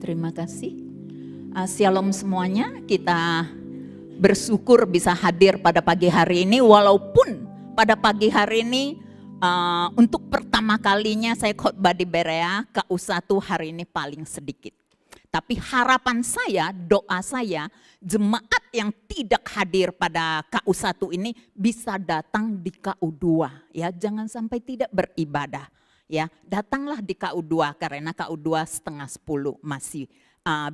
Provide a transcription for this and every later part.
Terima kasih. Shalom semuanya, kita bersyukur bisa hadir pada pagi hari ini. Walaupun pada pagi hari ini untuk pertama kalinya saya khotbah di Berea, KU1 hari ini paling sedikit. Tapi harapan saya, doa saya, jemaat yang tidak hadir pada KU1 ini bisa datang di KU2. Ya, jangan sampai tidak beribadah. Ya, datanglah di KU2 karena KU2 setengah 10 masih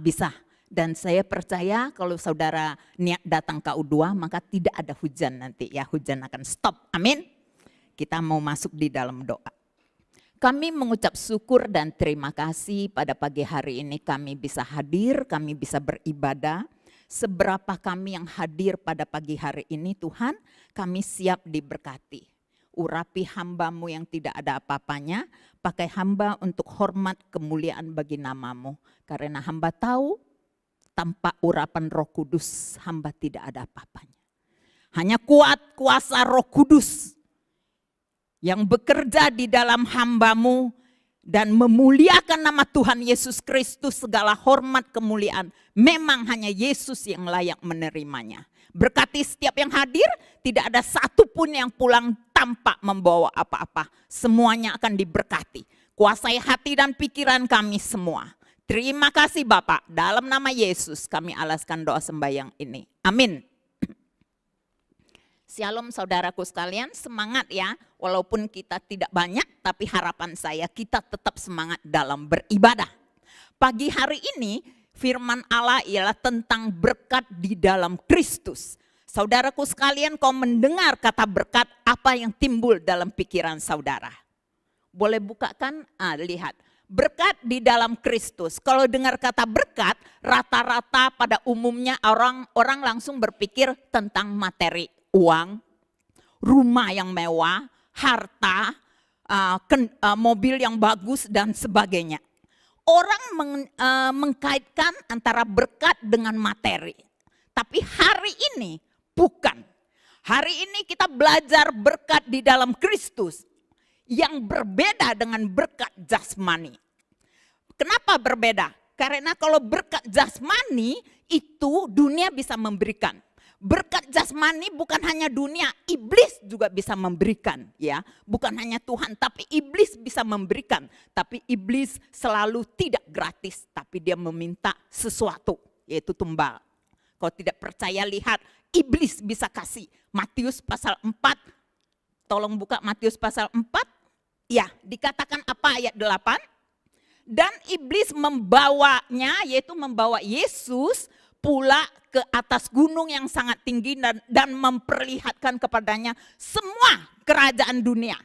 bisa. Dan saya percaya kalau saudara niat datang KU2 maka tidak ada hujan nanti ya, hujan akan stop. Amin. Kita mau masuk di dalam doa. Kami mengucap syukur dan terima kasih pada pagi hari ini kami bisa hadir, kami bisa beribadah. Seberapa kami yang hadir pada pagi hari ini Tuhan, kami siap diberkati. Urapi hamba-Mu yang tidak ada apa-apanya, pakai hamba untuk hormat kemuliaan bagi nama-Mu. Karena hamba tahu tanpa urapan Roh Kudus hamba tidak ada apa-apanya. Hanya kuat kuasa Roh Kudus yang bekerja di dalam hamba-Mu dan memuliakan nama Tuhan Yesus Kristus, segala hormat kemuliaan. Memang hanya Yesus yang layak menerimanya. Berkati setiap yang hadir, tidak ada satupun yang pulang tanpa membawa apa-apa. Semuanya akan diberkati. Kuasai hati dan pikiran kami semua. Terima kasih Bapak, dalam nama Yesus kami alaskan doa sembahyang ini. Amin. Shalom saudaraku sekalian, semangat ya. Walaupun kita tidak banyak, tapi harapan saya kita tetap semangat dalam beribadah. Pagi hari ini firman Allah ialah tentang berkat di dalam Kristus. Saudaraku sekalian, kau mendengar kata berkat, apa yang timbul dalam pikiran saudara? Boleh bukakan? Lihat. Berkat di dalam Kristus. Kalau dengar kata berkat, rata-rata pada umumnya orang langsung berpikir tentang materi. Uang, rumah yang mewah, harta, mobil yang bagus dan sebagainya. Orang mengkaitkan antara berkat dengan materi. Tapi hari ini bukan. Hari ini kita belajar berkat di dalam Kristus yang berbeda dengan berkat jasmani. Kenapa berbeda? Karena kalau berkat jasmani itu dunia bisa memberikan. Berkat jasmani bukan hanya dunia, iblis juga bisa memberikan ya. Bukan hanya Tuhan, tapi iblis bisa memberikan. Tapi iblis selalu tidak gratis, tapi dia meminta sesuatu, yaitu tumbal. Kalau tidak percaya lihat, iblis bisa kasih. Matius pasal 4, tolong buka Matius pasal 4. Ya, dikatakan apa ayat 8? Dan iblis membawanya, yaitu membawa Yesus pula ke atas gunung yang sangat tinggi dan memperlihatkan kepadanya semua kerajaan dunia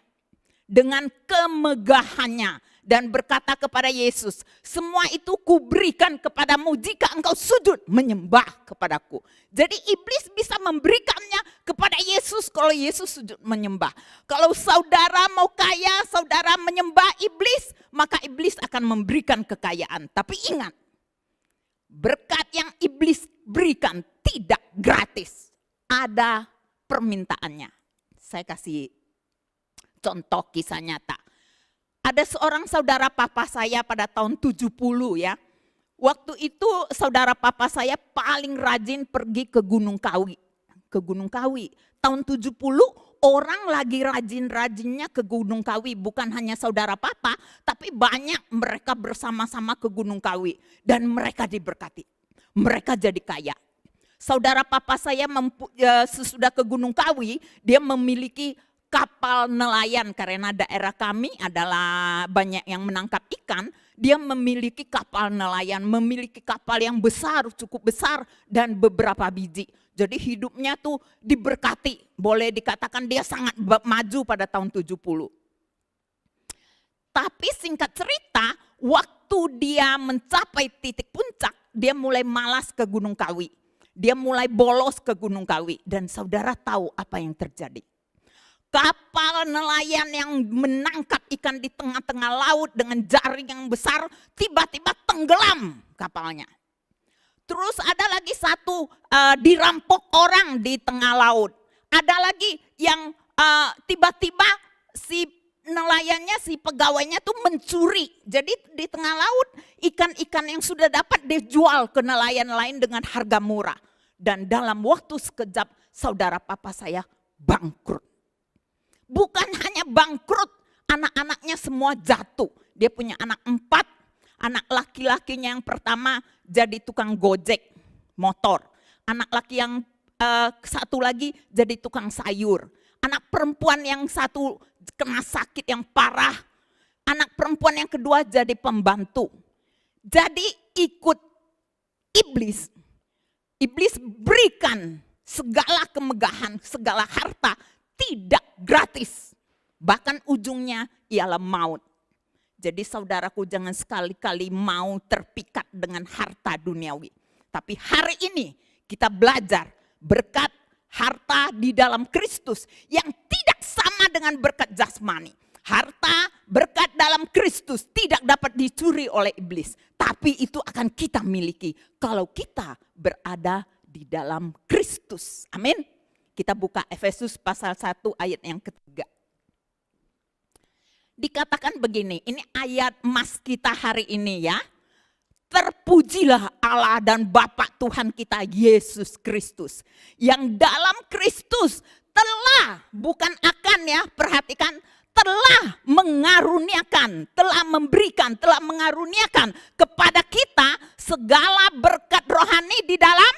dengan kemegahannya dan berkata kepada Yesus, semua itu kuberikan kepadamu jika engkau sujud menyembah kepadaku. Jadi iblis bisa memberikannya kepada Yesus kalau Yesus sujud menyembah. Kalau saudara mau kaya, saudara menyembah iblis, maka iblis akan memberikan kekayaan. Tapi ingat, berkat yang iblis berikan tidak gratis. Ada permintaannya. Saya kasih contoh kisah nyata. Ada seorang saudara papa saya pada tahun 70 ya. Waktu itu saudara papa saya paling rajin pergi ke Gunung Kawi. Ke Gunung Kawi. Tahun 70 orang lagi rajin-rajinnya ke Gunung Kawi. Bukan hanya saudara papa, tapi banyak mereka bersama-sama ke Gunung Kawi. Dan mereka diberkati. Mereka jadi kaya. Saudara papa saya sesudah ke Gunung Kawi, dia memiliki kapal nelayan karena daerah kami adalah banyak yang menangkap ikan. Dia memiliki kapal nelayan, memiliki kapal yang besar, cukup besar dan beberapa biji. Jadi hidupnya tuh diberkati. Boleh dikatakan dia sangat maju pada tahun 70. Tapi singkat cerita, waktu dia mencapai titik puncak, dia mulai malas ke Gunung Kawi. Dia mulai bolos ke Gunung Kawi. Dan saudara tahu apa yang terjadi. Kapal nelayan yang menangkap ikan di tengah-tengah laut dengan jaring yang besar, tiba-tiba tenggelam kapalnya. Terus ada lagi satu dirampok orang di tengah laut. Ada lagi yang tiba-tiba si nelayannya rupanya si pegawainya tuh mencuri. Jadi di tengah laut ikan-ikan yang sudah dapat dijual ke nelayan lain dengan harga murah. Dan dalam waktu sekejap saudara papa saya bangkrut. Bukan hanya bangkrut, anak-anaknya semua jatuh. Dia punya anak 4, anak laki-lakinya yang pertama jadi tukang gojek motor. Anak laki yang satu lagi jadi tukang sayur. Anak perempuan yang satu kena sakit yang parah. Anak perempuan yang kedua jadi pembantu. Jadi ikut iblis. Iblis berikan segala kemegahan, segala harta tidak gratis. Bahkan ujungnya ialah maut. Jadi saudaraku jangan sekali-kali mau terpikat dengan harta duniawi. Tapi hari ini kita belajar berkat harta di dalam Kristus yang tidak sama dengan berkat jasmani. Harta berkat dalam Kristus tidak dapat dicuri oleh iblis. Tapi itu akan kita miliki kalau kita berada di dalam Kristus. Amin. Kita buka Efesus pasal 1 ayat yang ketiga. Dikatakan begini, ini ayat emas kita hari ini ya. Terpujilah Allah dan Bapa Tuhan kita Yesus Kristus. Yang dalam Kristus telah, bukan akan ya, perhatikan, telah mengaruniakan, telah memberikan, telah mengaruniakan kepada kita segala berkat rohani di dalam,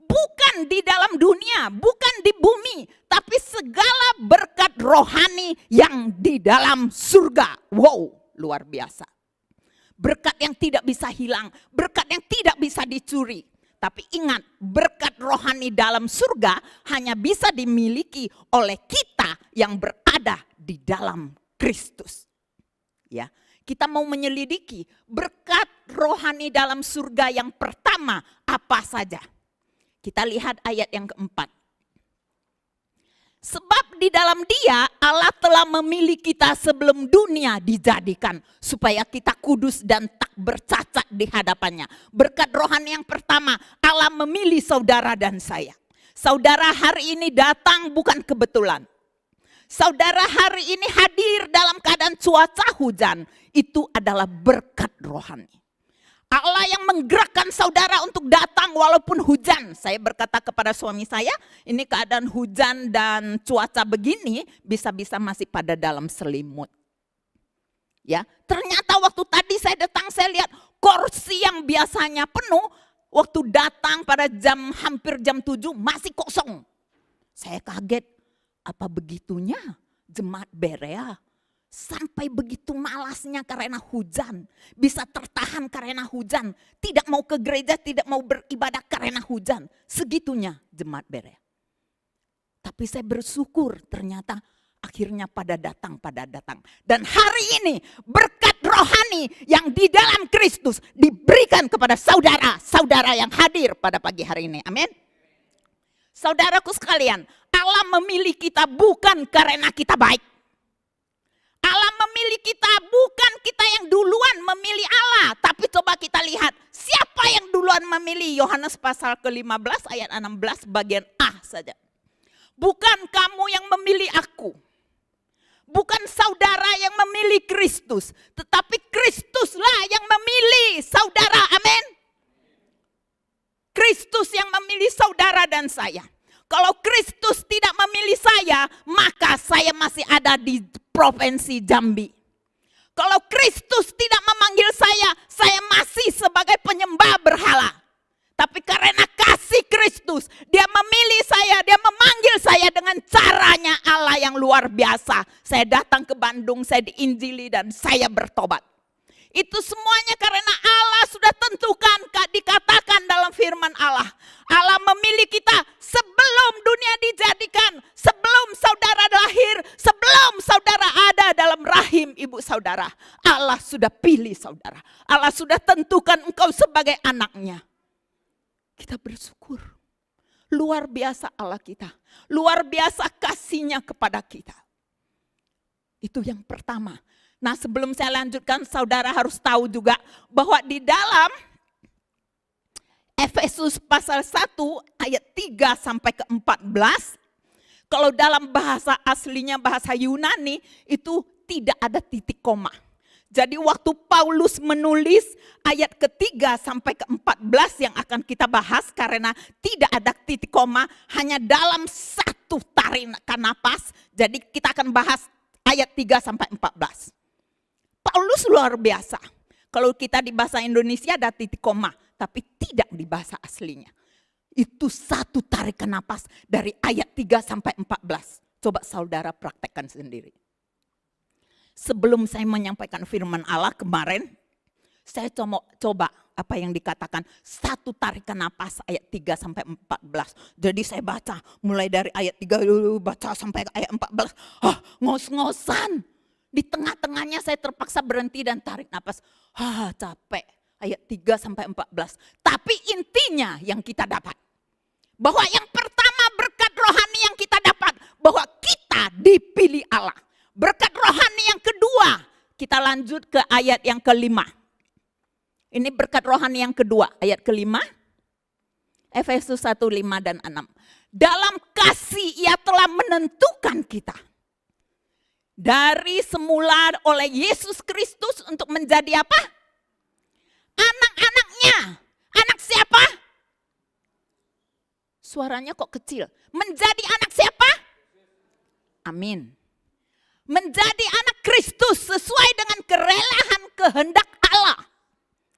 bukan di dalam dunia, bukan di bumi, tapi segala berkat rohani yang di dalam surga. Wow, luar biasa. Berkat yang tidak bisa hilang, berkat yang tidak bisa dicuri. Tapi ingat, berkat rohani dalam surga hanya bisa dimiliki oleh kita yang berada di dalam Kristus. Ya, kita mau menyelidiki berkat rohani dalam surga yang pertama apa saja. Kita lihat ayat yang keempat. Sebab di dalam Dia Allah telah memilih kita sebelum dunia dijadikan supaya kita kudus dan tak bercacat di hadapannya. Berkat rohani yang pertama, Allah memilih saudara dan saya. Saudara hari ini datang bukan kebetulan. Saudara hari ini hadir dalam keadaan cuaca hujan, itu adalah berkat rohani. Allah yang menggerakkan saudara untuk datang walaupun hujan. Saya berkata kepada suami saya, ini keadaan hujan dan cuaca begini bisa-bisa masih pada dalam selimut. Ya, ternyata waktu tadi saya datang saya lihat kursi yang biasanya penuh, waktu datang pada hampir jam 7 masih kosong. Saya kaget, apa begitunya jemaat Berea? Sampai begitu malasnya karena hujan. Bisa tertahan karena hujan. Tidak mau ke gereja, tidak mau beribadah karena hujan. Segitunya jemaat Berea. Tapi saya bersyukur ternyata akhirnya pada datang. Dan hari ini berkat rohani yang di dalam Kristus diberikan kepada saudara-saudara yang hadir pada pagi hari ini. Amin. Saudaraku sekalian, Allah memilih kita bukan karena kita baik. Allah memilih kita, bukan kita yang duluan memilih Allah. Tapi coba kita lihat, siapa yang duluan memilih? Yohanes pasal ke-15 ayat 16 bagian A saja. Bukan kamu yang memilih aku. Bukan saudara yang memilih Kristus. Tetapi Kristuslah yang memilih saudara, amin. Kristus yang memilih saudara dan saya. Kalau Kristus tidak memilih saya, maka saya masih ada di provinsi Jambi. Kalau Kristus tidak memanggil saya masih sebagai penyembah berhala. Tapi karena kasih Kristus, dia memilih saya, dia memanggil saya dengan caranya Allah yang luar biasa. Saya datang ke Bandung, saya diinjili dan saya bertobat. Itu semuanya karena Allah sudah tentukan, dikatakan dalam firman Allah. Allah memilih kita sebelum dunia dijadikan, sebelum saudara lahir, sebelum saudara ada dalam rahim ibu saudara. Allah sudah pilih saudara. Allah sudah tentukan engkau sebagai anaknya. Kita bersyukur. Luar biasa Allah kita. Luar biasa kasihnya kepada kita. Itu yang pertama. Nah, sebelum saya lanjutkan, saudara harus tahu juga bahwa di dalam Efesus pasal 1 ayat 3 sampai ke 14, Kalau dalam bahasa aslinya, bahasa Yunani, itu tidak ada titik koma. Jadi waktu Paulus menulis ayat ketiga sampai ke-14 yang akan kita bahas, karena tidak ada titik koma, hanya dalam satu tarikan napas. Jadi kita akan bahas ayat 3 sampai 14. Paulus luar biasa. Kalau kita di bahasa Indonesia ada titik koma, tapi tidak di bahasa aslinya. Itu satu tarikan napas dari ayat 3 sampai 14. Coba saudara praktekkan sendiri. Sebelum saya menyampaikan firman Allah kemarin, saya coba apa yang dikatakan satu tarikan napas ayat 3 sampai 14. Jadi saya baca mulai dari ayat 3 dulu, baca sampai ayat 14. Ngos-ngosan. Di tengah-tengahnya saya terpaksa berhenti dan tarik napas. Capek. Ayat 3 sampai 14. Tapi intinya yang kita dapat. Bahwa yang pertama berkat rohani yang kita dapat. Bahwa kita dipilih Allah. Berkat rohani yang kedua. Kita lanjut ke ayat yang kelima. Ini berkat rohani yang kedua. Ayat kelima. Efesus 1, 5 dan 6. Dalam kasih ia telah menentukan kita. Dari semula oleh Yesus Kristus untuk menjadi apa? Anak-anaknya. Anak siapa? Suaranya kok kecil. Menjadi anak siapa? Amin. Menjadi anak Kristus sesuai dengan kerelaan kehendak Allah.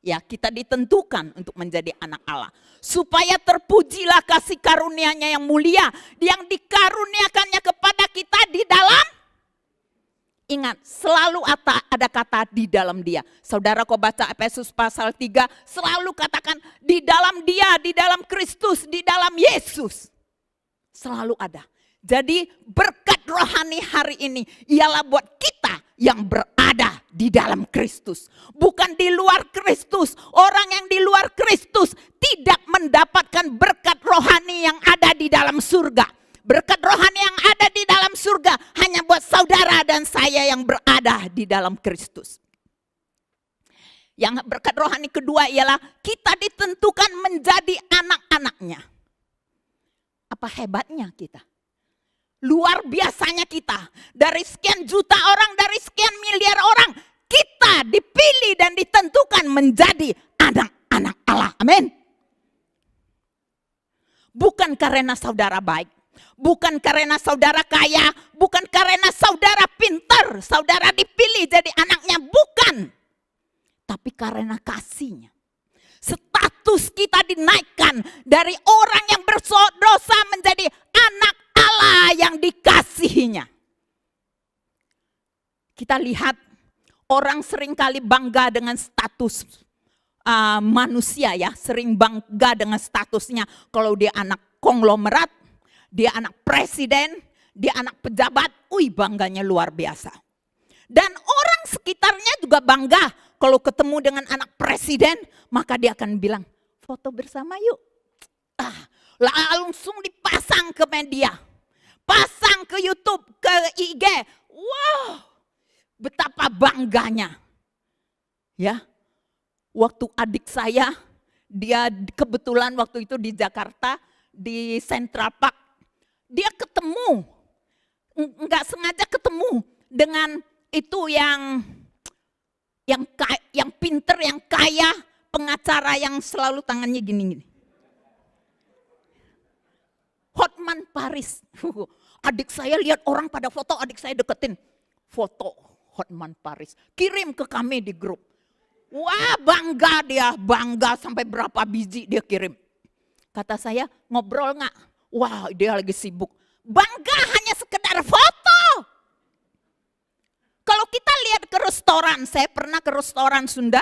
Ya, kita ditentukan untuk menjadi anak Allah. Supaya terpujilah kasih karunia-Nya yang mulia. Yang dikaruniakannya kepada kita di dalam. Ingat, selalu ada kata di dalam dia. Saudara kau baca Efesus pasal 3, selalu katakan di dalam dia, di dalam Kristus, di dalam Yesus. Selalu ada. Jadi berkat rohani hari ini ialah buat kita yang berada di dalam Kristus. Bukan di luar Kristus. Orang yang di luar Kristus tidak mendapatkan berkat rohani yang ada di dalam surga. Berkat rohani yang ada di dalam surga hanya buat saudara dan saya yang berada di dalam Kristus. Yang berkat rohani kedua ialah kita ditentukan menjadi anak-anaknya. Apa hebatnya kita? Luar biasanya kita. Dari sekian juta orang, dari sekian miliar orang, kita dipilih dan ditentukan menjadi anak-anak Allah. Amin. Bukan karena saudara baik. Bukan karena saudara kaya, bukan karena saudara pintar, saudara dipilih jadi anaknya, bukan. Tapi karena kasihnya. Status kita dinaikkan dari orang yang berdosa menjadi anak Allah yang dikasihinya. Kita lihat orang seringkali bangga dengan status manusia ya, sering bangga dengan statusnya. Kalau dia anak konglomerat, dia anak presiden, dia anak pejabat, bangganya luar biasa. Dan orang sekitarnya juga bangga kalau ketemu dengan anak presiden, maka dia akan bilang, foto bersama yuk. Langsung dipasang ke media, pasang ke YouTube, ke IG. Wow, betapa bangganya. Ya, waktu adik saya, dia kebetulan waktu itu di Jakarta, di Central Park. Dia ketemu, enggak sengaja ketemu dengan itu yang pinter, yang kaya, pengacara yang selalu tangannya gini-gini. Hotman Paris. Adik saya lihat orang pada foto, adik saya deketin. Foto Hotman Paris. Kirim ke kami di grup. Wah, bangga dia, bangga sampai berapa biji dia kirim. Kata saya, ngobrol nggak? Wah, dia lagi sibuk. Bangga hanya sekedar foto. Kalau kita lihat ke restoran, saya pernah ke restoran Sunda.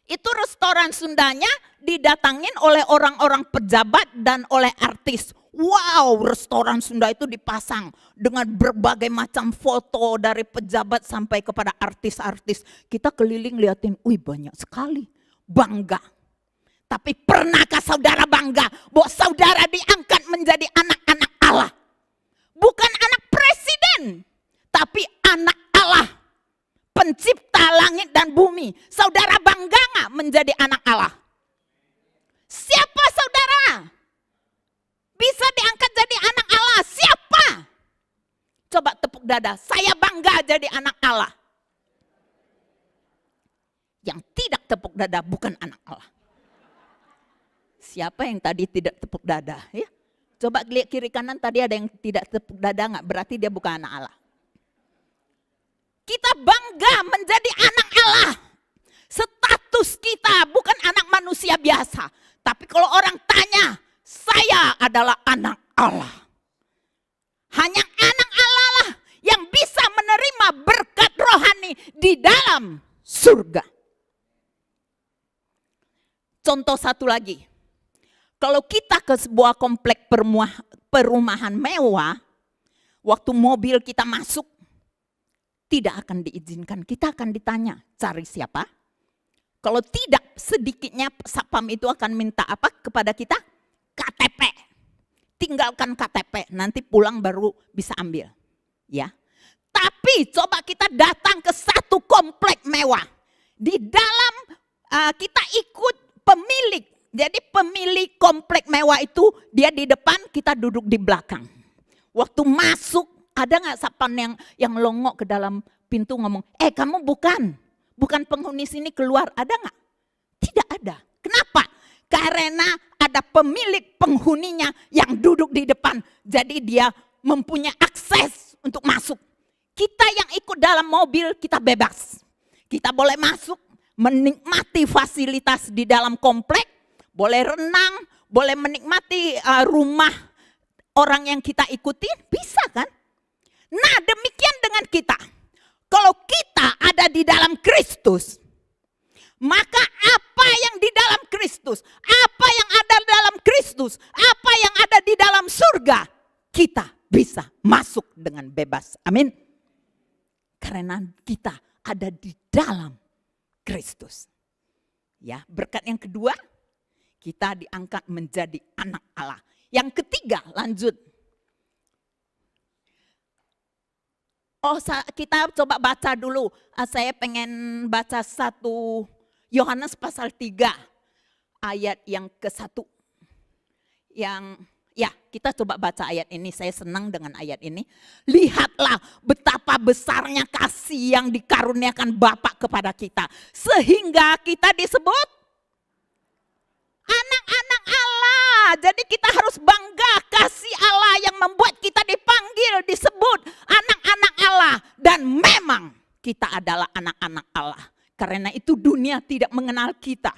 Itu restoran Sundanya didatangin oleh orang-orang pejabat dan oleh artis. Wow, restoran Sunda itu dipasang dengan berbagai macam foto dari pejabat sampai kepada artis-artis. Kita keliling liatin, banyak sekali. Bangga. Tapi pernahkah saudara bangga bahwa saudara diangkat menjadi anak-anak Allah? Bukan anak presiden, tapi anak Allah. Pencipta langit dan bumi. Saudara bangga nggak menjadi anak Allah? Siapa saudara? Bisa bisa diangkat jadi anak Allah? Siapa? Coba tepuk dada, saya bangga jadi anak Allah. Yang tidak tepuk dada bukan anak Allah. Siapa yang tadi tidak tepuk dada? Ya? Coba lihat kiri kanan, tadi ada yang tidak tepuk dada nggak? Berarti dia bukan anak Allah. Kita bangga menjadi anak Allah. Status kita bukan anak manusia biasa. Tapi kalau orang tanya, saya adalah anak Allah. Hanya anak Allah lah yang bisa menerima berkat rohani di dalam surga. Contoh satu lagi. Kalau kita ke sebuah komplek perumahan mewah, waktu mobil kita masuk, tidak akan diizinkan. Kita akan ditanya, cari siapa? Kalau tidak, sedikitnya satpam itu akan minta apa kepada kita? KTP. Tinggalkan KTP, nanti pulang baru bisa ambil. Ya. Tapi coba kita datang ke satu komplek mewah. Di dalam kita ikut pemilik. Jadi pemilik komplek mewah itu dia di depan, kita duduk di belakang. Waktu masuk, ada nggak satpam yang longok ke dalam pintu ngomong, kamu bukan penghuni sini, keluar, ada nggak? Tidak ada. Kenapa? Karena ada pemilik penghuninya yang duduk di depan. Jadi dia mempunyai akses untuk masuk. Kita yang ikut dalam mobil, kita bebas. Kita boleh masuk, menikmati fasilitas di dalam komplek, boleh renang, boleh menikmati rumah orang yang kita ikuti, bisa kan? Nah, demikian dengan kita. Kalau kita ada di dalam Kristus, maka apa yang di dalam Kristus, apa yang ada dalam Kristus, apa yang ada di dalam surga, kita bisa masuk dengan bebas. Amin. Karena kita ada di dalam Kristus. Ya, berkat yang kedua, kita diangkat menjadi anak Allah. Yang ketiga, lanjut. Kita coba baca dulu. Saya pengen baca 1 Yohanes pasal 3 ayat yang ke-1. Kita coba baca ayat ini. Saya senang dengan ayat ini. Lihatlah betapa besarnya kasih yang dikaruniakan Bapa kepada kita. Sehingga kita disebut anak-anak Allah. Jadi kita harus bangga kasih Allah yang membuat kita dipanggil, disebut anak-anak Allah. Dan memang kita adalah anak-anak Allah. Karena itu dunia tidak mengenal kita.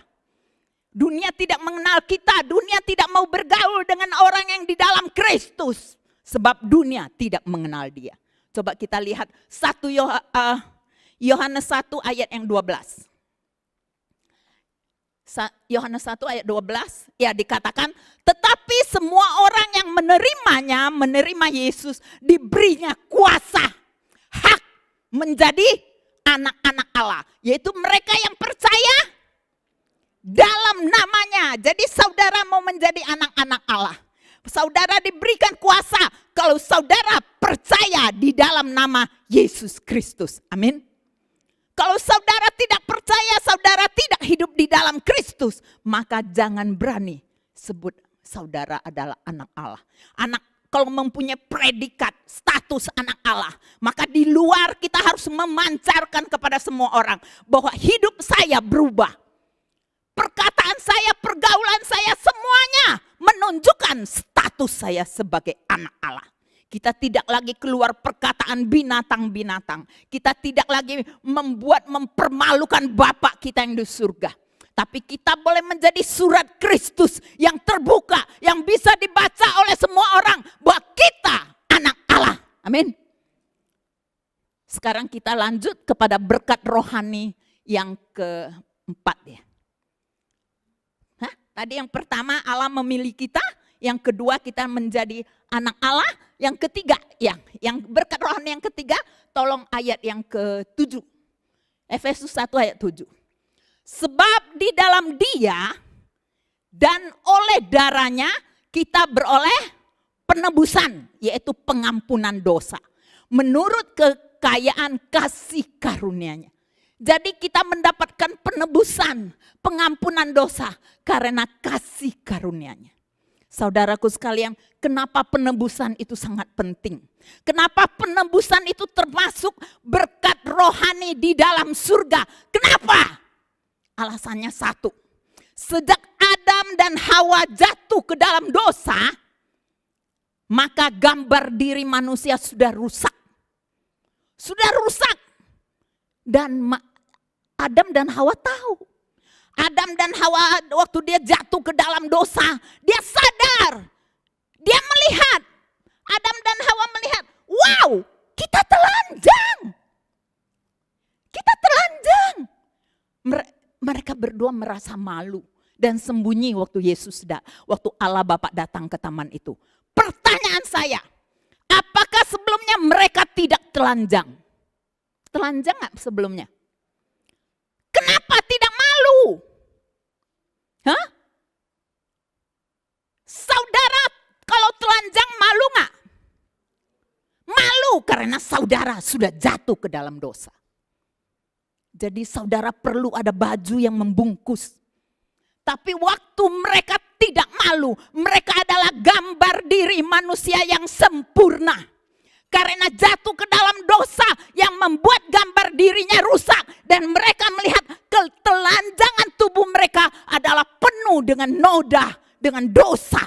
Dunia tidak mengenal kita, dunia tidak mau bergaul dengan orang yang di dalam Kristus. Sebab dunia tidak mengenal dia. Coba kita lihat 1 Yohanes 1 ayat yang 12. Yohanes 1 ayat 12, ya dikatakan, tetapi semua orang yang menerimanya, menerima Yesus, diberinya kuasa, hak menjadi anak-anak Allah. Yaitu mereka yang percaya dalam namanya. Jadi saudara mau menjadi anak-anak Allah. Saudara diberikan kuasa kalau saudara percaya di dalam nama Yesus Kristus. Amin. Kalau saudara tidak percaya, saudara tidak hidup di dalam Kristus, maka jangan berani sebut saudara adalah anak Allah. Kalau mempunyai predikat status anak Allah, maka di luar kita harus memancarkan kepada semua orang bahwa hidup saya berubah. Perkataan saya, pergaulan saya, semuanya menunjukkan status saya sebagai anak Allah. Kita tidak lagi keluar perkataan binatang-binatang. Kita tidak lagi mempermalukan Bapa kita yang di surga. Tapi kita boleh menjadi surat Kristus yang terbuka, yang bisa dibaca oleh semua orang bahwa kita anak Allah. Amin. Sekarang kita lanjut kepada berkat rohani yang keempat ya. Tadi yang pertama Allah memilih kita, yang kedua kita menjadi anak Allah, yang ketiga yang berkat rohani yang ketiga, tolong ayat yang ke-7. Efesus 1 ayat 7. Sebab di dalam Dia dan oleh darahnya kita beroleh penebusan, yaitu pengampunan dosa. Menurut kekayaan kasih karunia-Nya. Jadi kita mendapatkan penebusan, pengampunan dosa karena kasih karunia-Nya. Saudaraku sekalian, kenapa penebusan itu sangat penting? Kenapa penebusan itu termasuk berkat rohani di dalam surga? Kenapa? Alasannya satu. Sejak Adam dan Hawa jatuh ke dalam dosa, maka gambar diri manusia sudah rusak. Sudah rusak. Dan Adam dan Hawa tahu. Adam dan Hawa waktu dia jatuh ke dalam dosa, dia sadar. Dia melihat. Adam dan Hawa melihat, wow, kita telanjang. Kita telanjang. Mereka berdua merasa malu dan sembunyi waktu waktu Allah Bapa datang ke taman itu. Pertanyaan saya, apakah sebelumnya mereka tidak telanjang? Telanjang nggak sebelumnya? Kenapa tidak malu? Hah? Saudara kalau telanjang malu nggak? Malu karena saudara sudah jatuh ke dalam dosa. Jadi saudara perlu ada baju yang membungkus. Tapi waktu mereka tidak malu, mereka adalah gambar diri manusia yang sempurna. Karena jatuh ke dalam dosa yang membuat gambar dirinya rusak. Dan mereka melihat ketelanjangan tubuh mereka adalah penuh dengan noda, dengan dosa.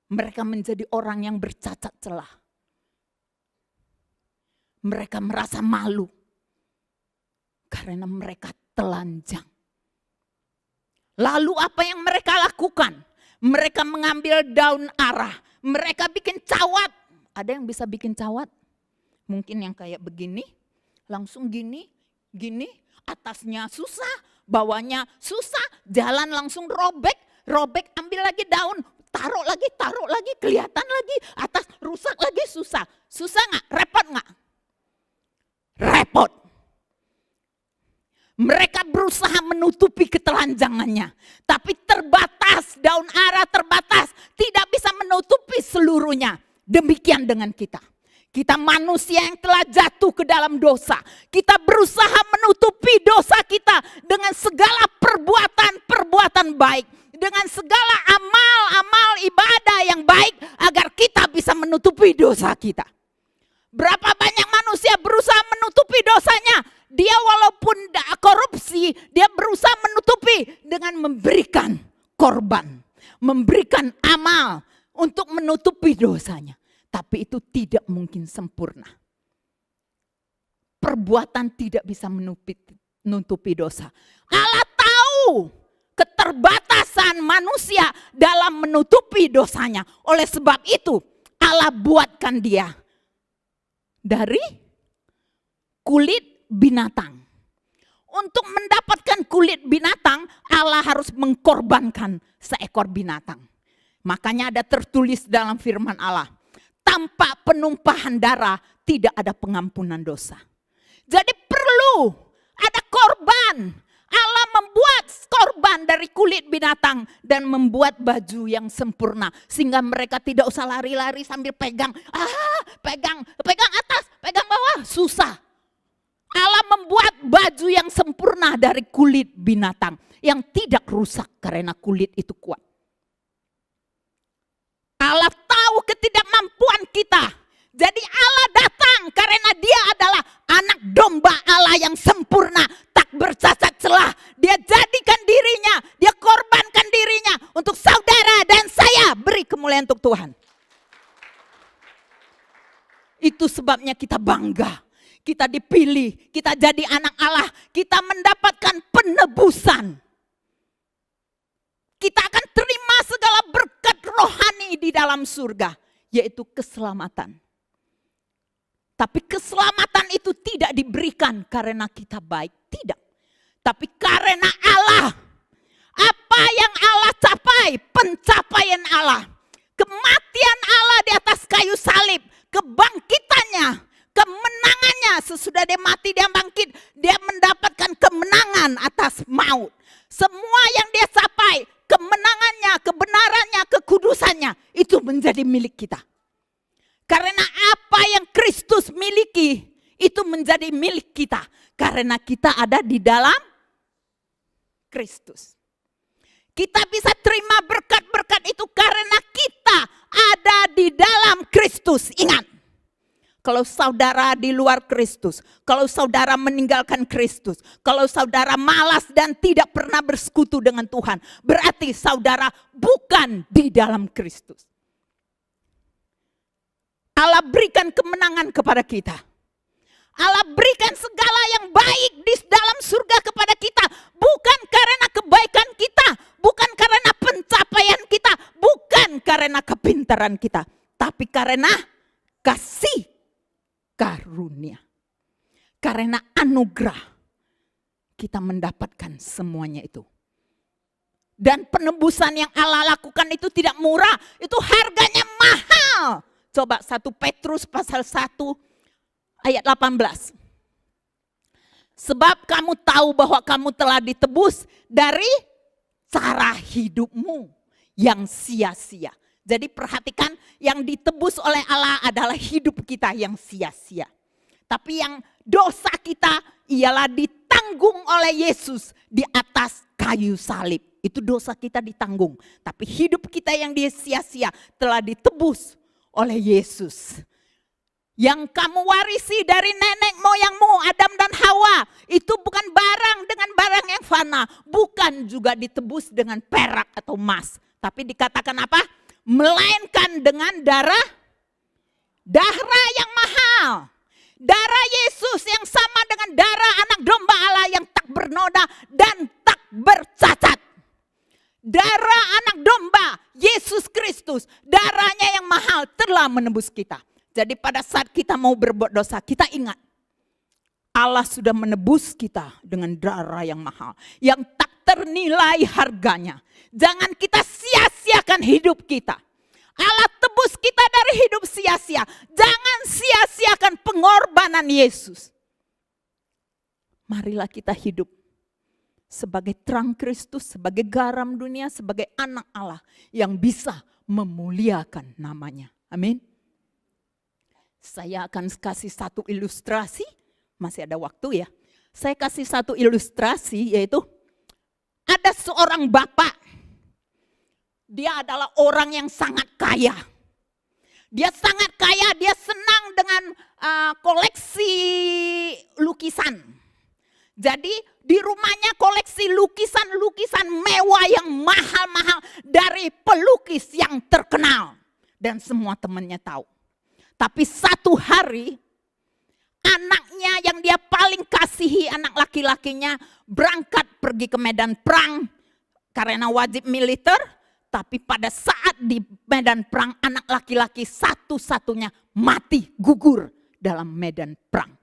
Mereka menjadi orang yang bercacat celah. Mereka merasa malu. Karena mereka telanjang. Lalu apa yang mereka lakukan? Mereka mengambil daun arah. Mereka bikin cawat. Ada yang bisa bikin cawat? Mungkin yang kayak begini, langsung gini, atasnya susah, bawahnya susah, jalan langsung robek, ambil lagi daun, taruh lagi, kelihatan lagi, atas rusak lagi, susah. Susah nggak? Repot nggak? Repot. Mereka berusaha menutupi ketelanjangannya, tapi terbatas, daun arah terbatas, tidak bisa menutupi seluruhnya. Demikian dengan kita. Kita manusia yang telah jatuh ke dalam dosa. Kita berusaha menutupi dosa kita dengan segala perbuatan baik. Dengan segala amal ibadah yang baik agar kita bisa menutupi dosa kita. Berapa banyak manusia berusaha menutupi dosanya. Dia walaupun korupsi, dia berusaha menutupi dengan memberikan korban. Memberikan amal untuk menutupi dosanya. Tapi itu tidak mungkin sempurna. Perbuatan tidak bisa menutupi dosa. Allah tahu keterbatasan manusia dalam menutupi dosanya. Oleh sebab itu Allah buatkan dia dari kulit binatang. Untuk mendapatkan kulit binatang, Allah harus mengkorbankan seekor binatang. Makanya ada tertulis dalam firman Allah. Tanpa penumpahan darah tidak ada pengampunan dosa. Jadi perlu ada korban. Allah membuat korban dari kulit binatang dan membuat baju yang sempurna. Sehingga mereka tidak usah lari-lari sambil pegang. Pegang atas, pegang bawah, susah. Allah membuat baju yang sempurna dari kulit binatang. Yang tidak rusak karena kulit itu kuat. Allah tahu ketidakmampuan kita. Jadi Allah datang karena dia adalah anak domba Allah yang sempurna. Tak bercacat celah. Dia jadikan dirinya, dia korbankan dirinya untuk saudara dan saya. Beri kemuliaan untuk Tuhan. Itu sebabnya kita bangga. Kita dipilih, kita jadi anak Allah. Kita mendapatkan penebusan. Kita akan terima segala berkat rohani di dalam surga. Yaitu keselamatan. Tapi keselamatan itu tidak diberikan karena kita baik. Tidak. Tapi karena Allah. Apa yang Allah capai? Pencapaian Allah. Kematian Allah di atas kayu salib. Kebangkitannya. Kemenangannya. Sesudah dia mati dia bangkit. Dia mendapatkan kemenangan atas maut. Semua yang dia capai. Kemenangannya, kebenarannya, kekudusannya. Itu menjadi milik kita. Karena apa yang Kristus miliki. Itu menjadi milik kita. Karena kita ada di dalam Kristus. Kita bisa terima berkat-berkat itu karena kita ada di dalam Kristus. Ingat, kalau saudara di luar Kristus, kalau saudara meninggalkan Kristus, kalau saudara malas dan tidak pernah bersekutu dengan Tuhan, berarti saudara bukan di dalam Kristus. Allah berikan kemenangan kepada kita. Allah berikan segala yang baik di dalam surga kepada kita. Bukan karena kebaikan kita, bukan karena pencapaian kita, bukan karena kepintaran kita, tapi karena kasih karunia. Karena anugerah kita mendapatkan semuanya itu. Dan penebusan yang Allah lakukan itu tidak murah, itu harganya mahal. Coba 1 Petrus pasal 1 ayat 18. Sebab kamu tahu bahwa kamu telah ditebus dari cara hidupmu yang sia-sia. Jadi perhatikan, yang ditebus oleh Allah adalah hidup kita yang sia-sia. Tapi yang dosa kita ialah ditanggung oleh Yesus di atas kayu salib. Itu dosa kita ditanggung. Tapi hidup kita yang sia-sia telah ditebus oleh Yesus. Yang kamu warisi dari nenek moyangmu Adam dan Hawa, itu bukan barang dengan barang yang fana, bukan juga ditebus dengan perak atau emas, tapi dikatakan apa? Melainkan dengan darah yang mahal. Darah Yesus yang sama dengan darah anak domba Allah yang tak bernoda dan tak bercacat. Darah anak domba, Yesus Kristus, darahnya yang mahal telah menebus kita. Jadi pada saat kita mau berbuat dosa, kita ingat Allah sudah menebus kita dengan darah yang mahal, yang tak ternilai harganya. Jangan kita sia-siakan hidup kita. Allah tebus kita dari hidup sia-sia. Jangan sia-siakan pengorbanan Yesus. Marilah kita hidup sebagai terang Kristus, sebagai garam dunia, sebagai anak Allah yang bisa memuliakan namanya. Amin. Saya akan kasih satu ilustrasi, masih ada waktu ya. Saya kasih satu ilustrasi, yaitu ada seorang bapak. Dia adalah orang yang sangat kaya. Dia sangat kaya, dia senang dengan koleksi lukisan. Jadi di rumahnya koleksi lukisan-lukisan mewah yang mahal-mahal dari pelukis yang terkenal. Dan semua temannya tahu. Tapi satu hari anaknya yang dia paling kasihi, anak laki-lakinya, berangkat pergi ke medan perang karena wajib militer. Tapi pada saat di medan perang, anak laki-laki satu-satunya mati, gugur dalam medan perang.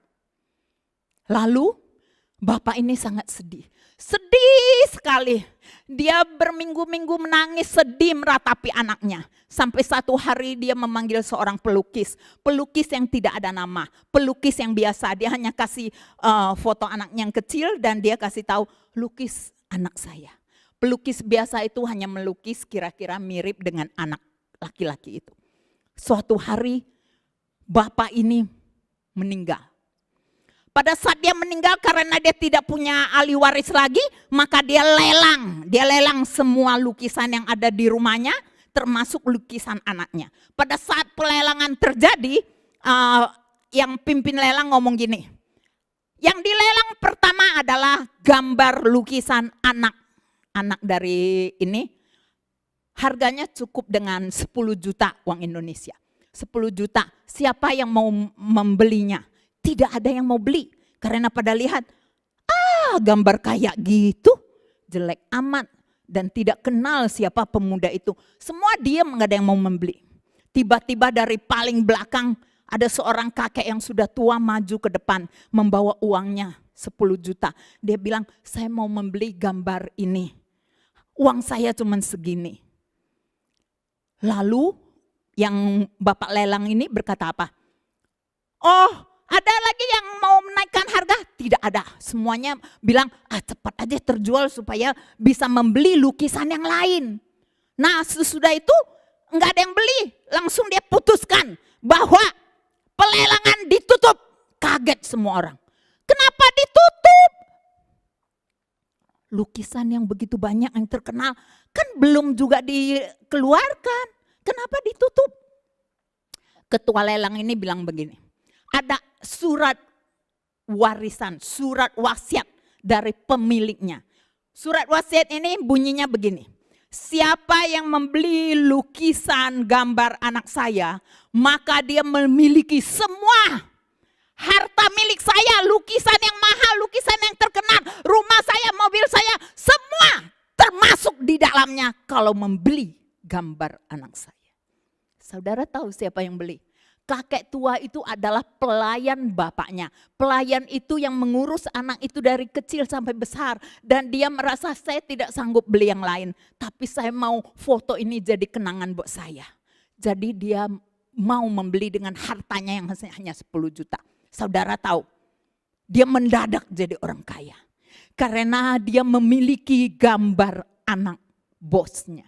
Lalu bapak ini sangat sedih. Sedih sekali. Dia berminggu-minggu menangis, sedih meratapi anaknya. Sampai satu hari dia memanggil seorang pelukis. Pelukis yang tidak ada nama. Pelukis yang biasa. Dia hanya kasih foto anaknya yang kecil dan dia kasih tahu, lukis anak saya. Pelukis biasa itu hanya melukis kira-kira mirip dengan anak laki-laki itu. Suatu hari bapak ini meninggal. Pada saat dia meninggal karena dia tidak punya ahli waris lagi, maka dia lelang. Dia lelang semua lukisan yang ada di rumahnya, termasuk lukisan anaknya. Pada saat pelelangan terjadi, yang pimpin lelang ngomong gini. Yang dilelang pertama adalah gambar lukisan anak dari ini. Harganya cukup dengan 10 juta uang Indonesia. 10 juta, siapa yang mau membelinya? Tidak ada yang mau beli. Karena pada lihat, gambar kayak gitu, jelek amat. Dan tidak kenal siapa pemuda itu. Semua diam, gak ada yang mau membeli. Tiba-tiba dari paling belakang, ada seorang kakek yang sudah tua maju ke depan, membawa uangnya 10 juta. Dia bilang, saya mau membeli gambar ini. Uang saya cuma segini. Lalu yang bapak lelang ini berkata apa? Oh, ada lagi yang mau menaikkan harga? Tidak ada. Semuanya bilang, cepat aja terjual supaya bisa membeli lukisan yang lain. Nah sesudah itu enggak ada yang beli. Langsung dia putuskan bahwa pelelangan ditutup. Kaget semua orang. Kenapa ditutup? Lukisan yang begitu banyak yang terkenal kan belum juga dikeluarkan. Kenapa ditutup? Ketua lelang ini bilang begini, ada surat warisan, surat wasiat dari pemiliknya. Surat wasiat ini bunyinya begini, siapa yang membeli lukisan gambar anak saya, maka dia memiliki semua harta milik saya, lukisan yang mahal, lukisan yang terkenal, rumah saya, mobil saya, semua termasuk di dalamnya kalau membeli gambar anak saya. Saudara tahu siapa yang beli? Kakek tua itu adalah pelayan bapaknya. Pelayan itu yang mengurus anak itu dari kecil sampai besar. Dan dia merasa saya tidak sanggup beli yang lain. Tapi saya mau foto ini jadi kenangan buat saya. Jadi dia mau membeli dengan hartanya yang hanya 10 juta. Saudara tahu, dia mendadak jadi orang kaya. Karena dia memiliki gambar anak bosnya.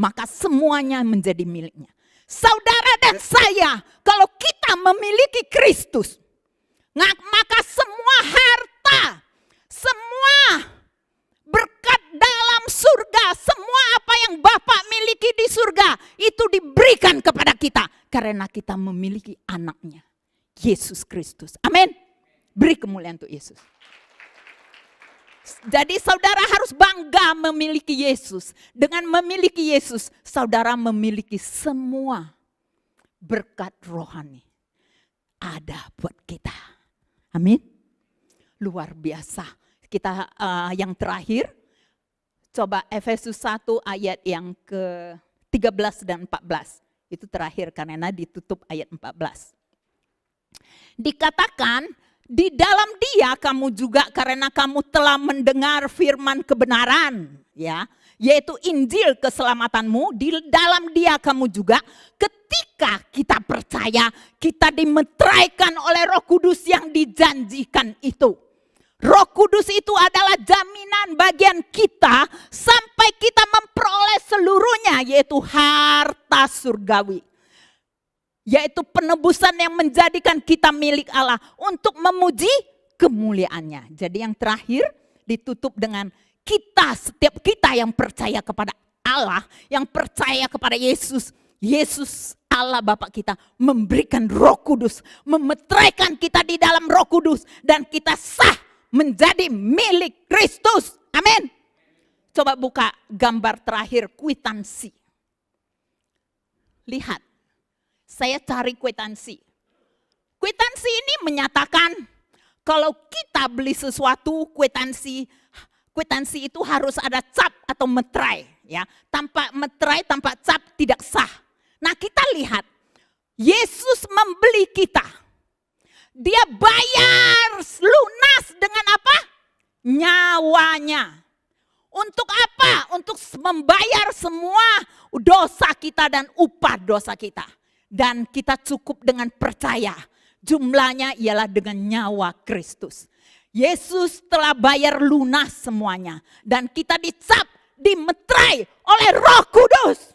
Maka semuanya menjadi miliknya. Saudara dan saya, kalau kita memiliki Kristus, maka semua harta, semua berkat dalam surga, semua apa yang Bapa miliki di surga, itu diberikan kepada kita. Karena kita memiliki anaknya, Yesus Kristus. Amin. Beri kemuliaan untuk Yesus. Jadi saudara harus bangga memiliki Yesus. Dengan memiliki Yesus, saudara memiliki semua berkat rohani. Ada buat kita. Amin. Luar biasa. Kita yang terakhir, coba Efesus 1 ayat yang ke-13 dan 14. Itu terakhir karena ditutup ayat 14. Dikatakan, di dalam Dia kamu juga karena kamu telah mendengar firman kebenaran, ya, yaitu Injil keselamatanmu. Di dalam Dia kamu juga ketika kita percaya, kita dimeteraikan oleh Roh Kudus yang dijanjikan itu. Roh Kudus itu adalah jaminan bagian kita sampai kita memperoleh seluruhnya, yaitu harta surgawi. Yaitu penebusan yang menjadikan kita milik Allah untuk memuji kemuliaannya. Jadi yang terakhir ditutup dengan kita, setiap kita yang percaya kepada Allah, yang percaya kepada Yesus. Yesus Allah Bapa kita memberikan Roh Kudus, memeteraikan kita di dalam Roh Kudus. Dan kita sah menjadi milik Kristus. Amin. Coba buka gambar terakhir, kwitansi. Lihat. Saya cari kwitansi. Kwitansi ini menyatakan kalau kita beli sesuatu, kwitansi itu harus ada cap atau meterai, ya. Tanpa meterai, tanpa cap tidak sah. Nah, kita lihat Yesus membeli kita. Dia bayar lunas dengan apa? Nyawanya. Untuk apa? Untuk membayar semua dosa kita dan upah dosa kita. Dan kita cukup dengan percaya. Jumlahnya ialah dengan nyawa Kristus. Yesus telah bayar lunas semuanya. Dan kita dicap, dimeterai oleh Roh Kudus.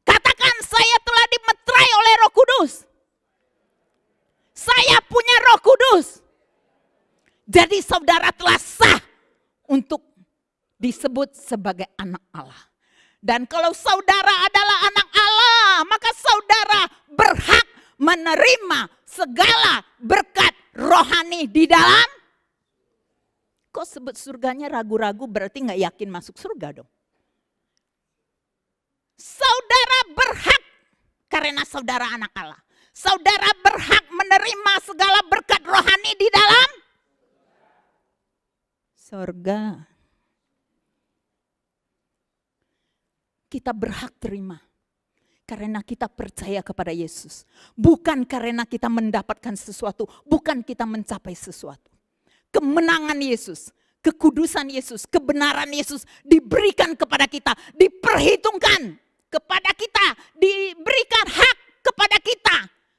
Katakan, saya telah dimeterai oleh Roh Kudus. Saya punya Roh Kudus. Jadi saudara telah sah untuk disebut sebagai anak Allah. Dan kalau saudara adalah anak Allah, maka saudara berhak menerima segala berkat rohani di dalam. Kok sebut surganya ragu-ragu, berarti gak yakin masuk surga dong. Saudara berhak karena saudara anak Allah. Saudara berhak menerima segala berkat rohani di dalam surga. Kita berhak terima karena kita percaya kepada Yesus. Bukan karena kita mendapatkan sesuatu, bukan kita mencapai sesuatu. Kemenangan Yesus, kekudusan Yesus, kebenaran Yesus diberikan kepada kita, diperhitungkan kepada kita, diberikan hak kepada kita.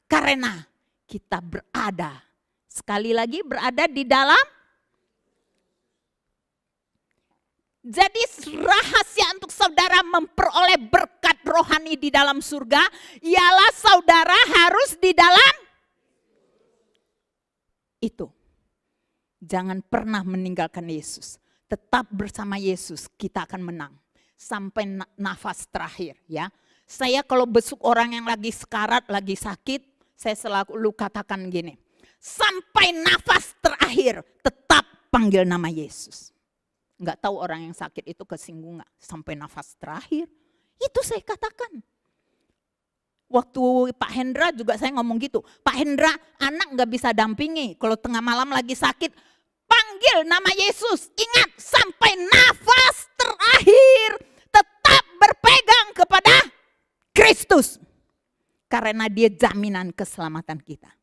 Karena kita berada, sekali lagi berada di dalam. Jadi rahasia untuk saudara memperoleh berkat rohani di dalam surga ialah saudara harus di dalam itu. Jangan pernah meninggalkan Yesus. tetap bersama Yesus, kita akan menang sampai nafas terakhir ya. Saya kalau besuk orang yang lagi sekarat, lagi sakit, saya selalu katakan gini, sampai nafas terakhir tetap panggil nama Yesus. Enggak tahu orang yang sakit itu kesinggung nggak sampai nafas terakhir. Itu saya katakan. Waktu Pak Hendra juga saya ngomong gitu. Pak Hendra, anak nggak bisa dampingi. Kalau tengah malam lagi sakit, panggil nama Yesus. Ingat, sampai nafas terakhir tetap berpegang kepada Kristus. Karena dia jaminan keselamatan kita.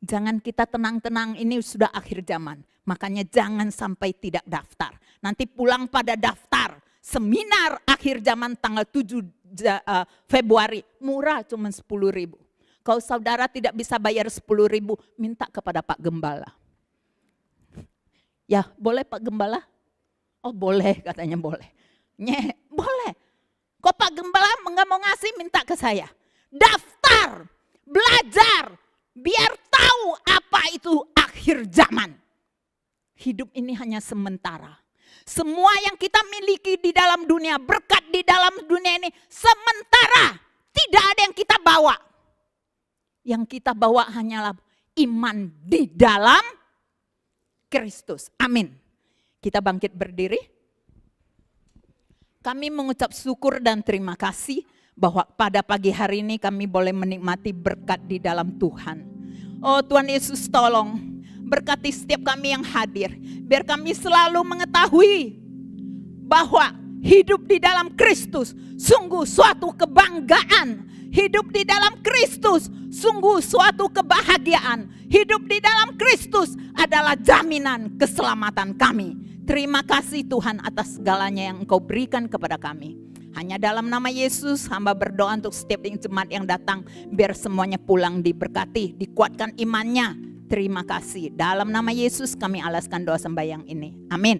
Jangan kita tenang-tenang, ini sudah akhir zaman. Makanya jangan sampai tidak daftar. Nanti pulang pada daftar. Seminar akhir zaman tanggal 7 Februari. Murah cuma 10.000. Kalau saudara tidak bisa bayar 10.000, minta kepada Pak Gembala. Ya boleh Pak Gembala? Oh boleh, katanya boleh. Boleh. Kok Pak Gembala nggak mau ngasih, minta ke saya. Daftar, belajar, biar tahu apa itu akhir zaman. Hidup ini hanya sementara. Semua yang kita miliki di dalam dunia, berkat di dalam dunia ini sementara. Tidak ada yang kita bawa. Yang kita bawa hanyalah iman di dalam Kristus. Amin. Kita bangkit berdiri. Kami mengucap syukur dan terima kasih bahwa pada pagi hari ini kami boleh menikmati berkat di dalam Tuhan. Oh Tuhan Yesus, tolong berkati setiap kami yang hadir. Biar kami selalu mengetahui bahwa hidup di dalam Kristus sungguh suatu kebanggaan. Hidup di dalam Kristus sungguh suatu kebahagiaan. Hidup di dalam Kristus adalah jaminan keselamatan kami. Terima kasih Tuhan atas segalanya yang Engkau berikan kepada kami. Hanya dalam nama Yesus hamba berdoa untuk setiap jemaat yang datang. Biar semuanya pulang diberkati, dikuatkan imannya. Terima kasih. Dalam nama Yesus kami alaskan doa sembahyang ini. Amin.